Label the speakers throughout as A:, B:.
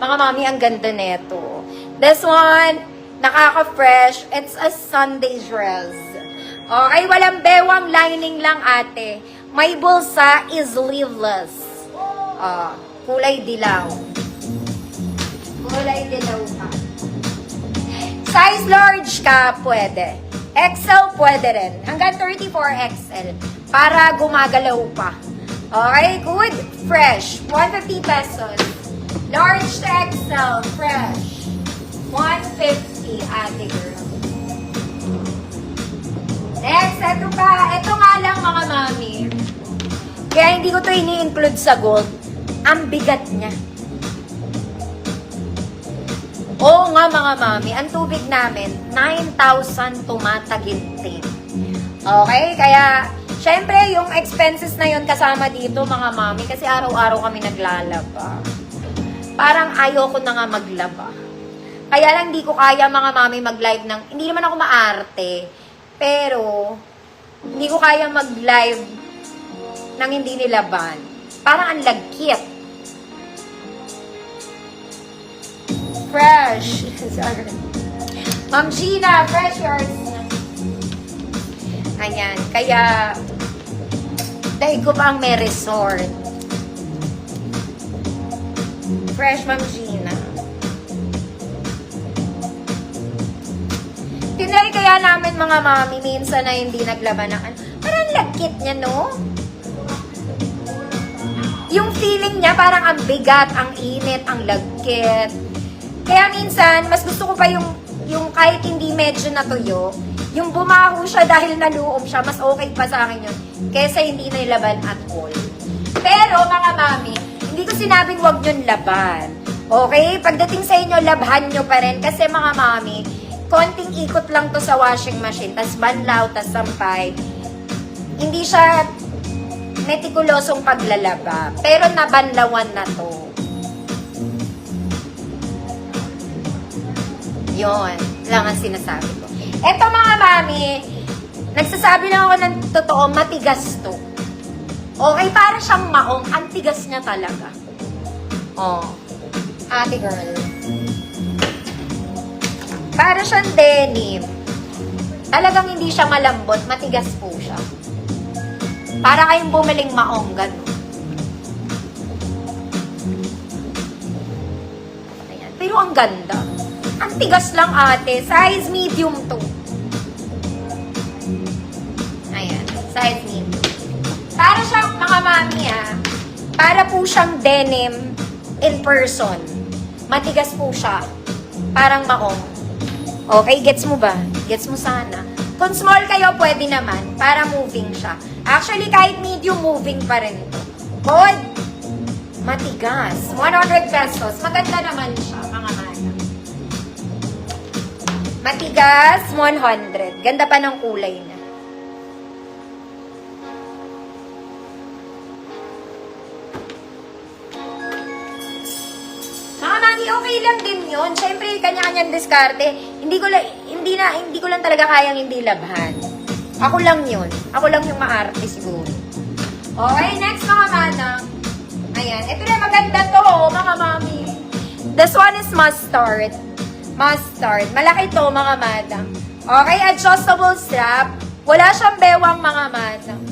A: Mga mami, ang ganda nito. This one, nakaka-fresh. It's a Sunday dress. Okay, walang bewang lining lang, ate. May bulsa is sleeveless. Kulay dilaw. Kulay dilaw ka. Size large ka, pwede. XL, pwede rin. Hanggang 34XL. Para gumagalaw pa. Okay, good. Fresh. 150 pesos. Large to XL, fresh. 150, ate girl. Next, ito pa. Ito nga lang, mga mami. Kaya hindi ko to ini-include sa gold. Ang bigat niya. Oo nga, mga mami. Ang tubig namin, 9,000 tumatagintin. Okay? Kaya, syempre, yung expenses na yun kasama dito, mga mami, kasi araw-araw kami naglalaba. Parang ayoko na nga maglaba. Kaya lang di ko kaya, mga mami, mag-live ng, hindi naman ako maarte, pero, hindi ko kaya mag-live nang hindi nilaban. Parang ang lagkit. Fresh. Sorry. Ma'am Gina, fresh yours. Ayan. Kaya, dahil ko pa ang may resort. Fresh, Ma'am Gina. Tinry kaya namin, mga mami, minsan na hindi naglaban ng ano. Parang lagkit niya, no? Yung feeling niya, parang ang bigat, ang init, ang lagkit. Kaya minsan, mas gusto ko pa yung kahit hindi medyo natuyo, yung bumaho siya dahil naluom siya, mas okay pa sa akin yun, kesa hindi nilaban at all. Pero, mga mami, hindi ko sinabing wag nyo laban. Okay? Pagdating sa inyo, labhan nyo pa rin. Kasi, mga mami, konting ikot lang to sa washing machine, tas banlaw, tas sampay. Hindi siya metikulosong paglalaba. Pero, nabanlawan na to. Yun lang ang sinasabi ko. Eto, mga mami, nagsasabi lang ako ng totoo, matigas to. Okay, para siyang maong. Ang tigas niya talaga. Oh, ate girl. Para siyang denim. Talagang hindi siya malambot, matigas po siya. Para kayong bumiling maong, gano'n. Ayan. Pero ang ganda. Ang tigas lang, ate. Size medium to. Ayan. Size medium. Para siyang, mga mami, para po siyang denim in person. Matigas po siya. Parang maong. Okay, gets mo ba? Gets mo sana. Kung small kayo, pwede naman. Para moving siya. Actually, kahit medium, moving pa rin ito. Good. Matigas. 100 pesos. Maganda naman siya, mga mami. Matigas, 100. Ganda pa ng kulay na. Mga mami, okay lang din yun. Siyempre, kanya-kanyang diskarte. Hindi ko lang talaga kayang hindi labhan. Ako lang yun. Ako lang yung maarte siguro. Okay, next, mga manang. Ayan. Ito na, maganda to, mga mami. This one is mustard. Mustard. Malaki to, mga madam. Okay, adjustable strap. Wala siyang bewang, mga madam.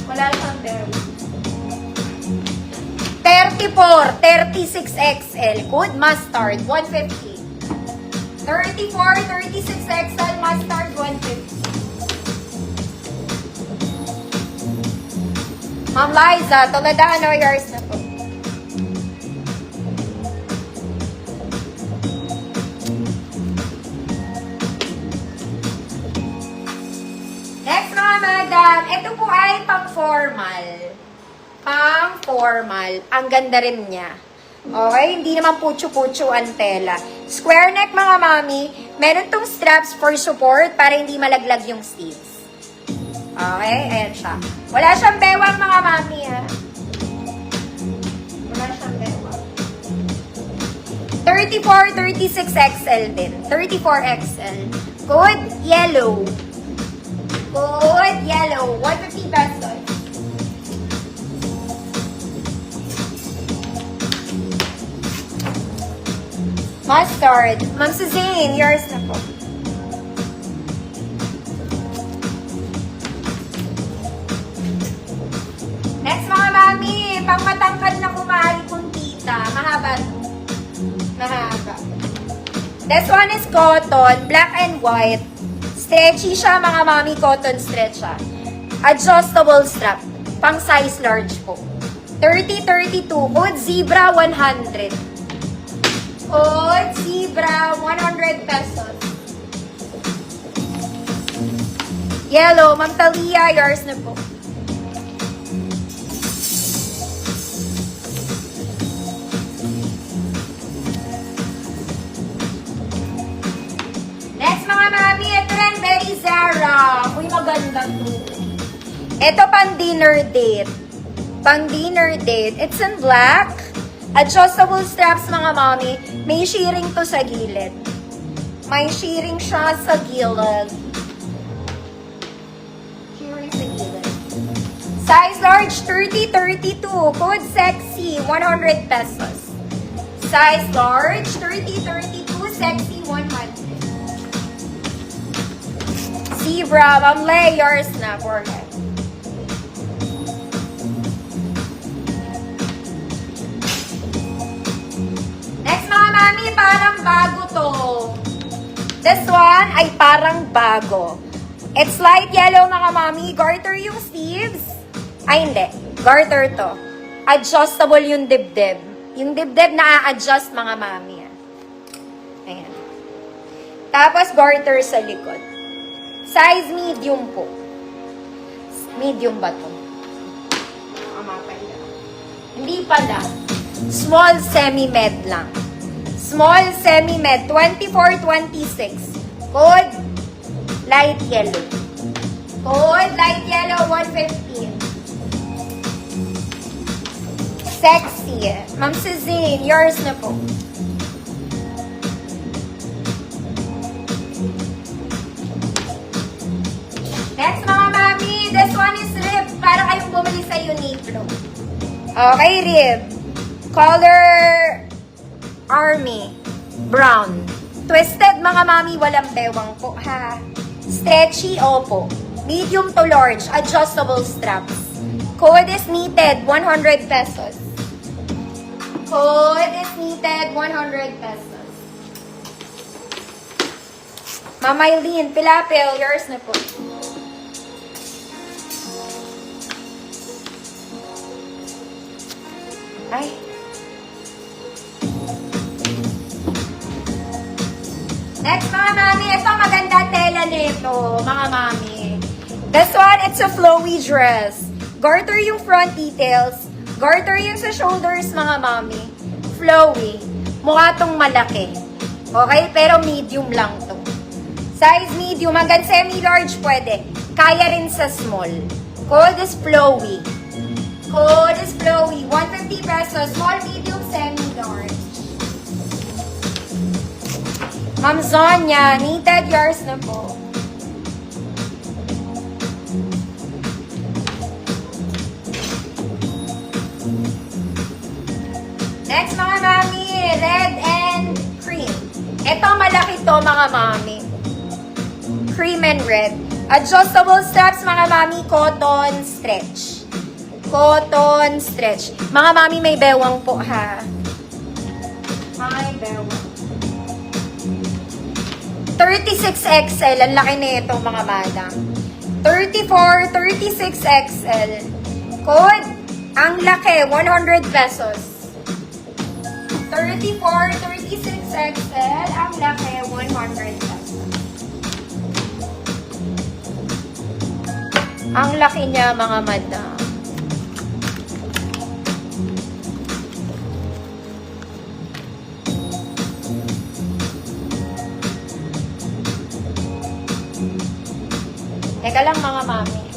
A: Wala siyang bewang. 34, 36XL. Good, mustard, 150. 34, 36XL, mustard, 150. Ma'am Liza, tuladaan o yours na po. Ito po ay pang-formal. Pang-formal. Ang ganda rin niya. Okay? Hindi naman putyo-putyo ang tela. Square neck, mga mami. Meron tong straps for support para hindi malaglag yung sleeves. Okay? Ayan siya. Wala siyang bewang, mga mami, ha? Wala siyang bewang. 34, 36XL din. 34XL. Good yellow. Good yellow. 150 pesos. Mustard. Ma'am Suzanne, yours na po. Next mga mami, pang matangkad na kumari kong tita. Mahaba. Mahaba. This one is cotton, black and white. Stretchy siya mga mami, cotton stretch siya. Adjustable strap. Pang size large po. 30-32. Code Zebra 100. Code Zebra 100 pesos. Yellow. Ma'am Talia, yours na po. Next mga mami, ito rin very Zara. Uy, maganda to. Ito pang dinner date. Pang dinner date. It's in black. Adjustable straps mga mami. May shearing to sa gilid. May shearing siya sa gilid. Shearing sa gilid. Size large 30-32. Code sexy 100 pesos. Size large 30-32. Sexy 100. Zebra, Ma'am Lay, yours na. Forehead. Next mga mami, parang bago to. This one ay parang bago. It's light yellow mga mami. Garter yung sleeves. Ay hindi. Garter to. Adjustable yung dibdib. Yung dibdib na a-adjust mga mami. Ayan. Tapos garter sa likod. Size medium po. Medium ba to? Hindi pala. Small semi-med lang. Small semi-med. 24-26. Code light yellow. Code light yellow 115. Sexy. Ma'am Suzanne, yours na po. Next mga mami, this one is rib. Para kayong bumili sa Uniqlo. Okay, rib. Color Army. Brown. Twisted mga mami, walang bewang po ha. Stretchy, opo. Medium to large, adjustable straps. Code is knitted, 100 pesos. Code is knitted, 100 pesos. Mama Eileen, Pilapil, yours na po. Ay. Next mga mami, ito maganda tela nito, mga mami. This one, it's a flowy dress. Garter yung front details. Garter yung sa shoulders, mga mami. Flowy. Mukha tong malaki. Okay? Pero medium lang to. Size medium. Hanggang semi-large pwede. Kaya rin sa small. Code is flowy. Code is flowy. 150 pesos. Small, medium, semi-large. Ma'am Zonya, knitted yours na po. Next mga mami, red and cream. Ito malaki to mga mami. Cream and red. Adjustable straps mga mami, cotton stretch. Cotton stretch. Mga mami may bewang po ha. May bewang. 36XL. Ang laki na ito mga madam. 34, 36XL. Code, ang laki, 100 pesos. 34, 36XL. Ang laki, 100 pesos. Ang laki niya mga madam. Teka lang mga mami.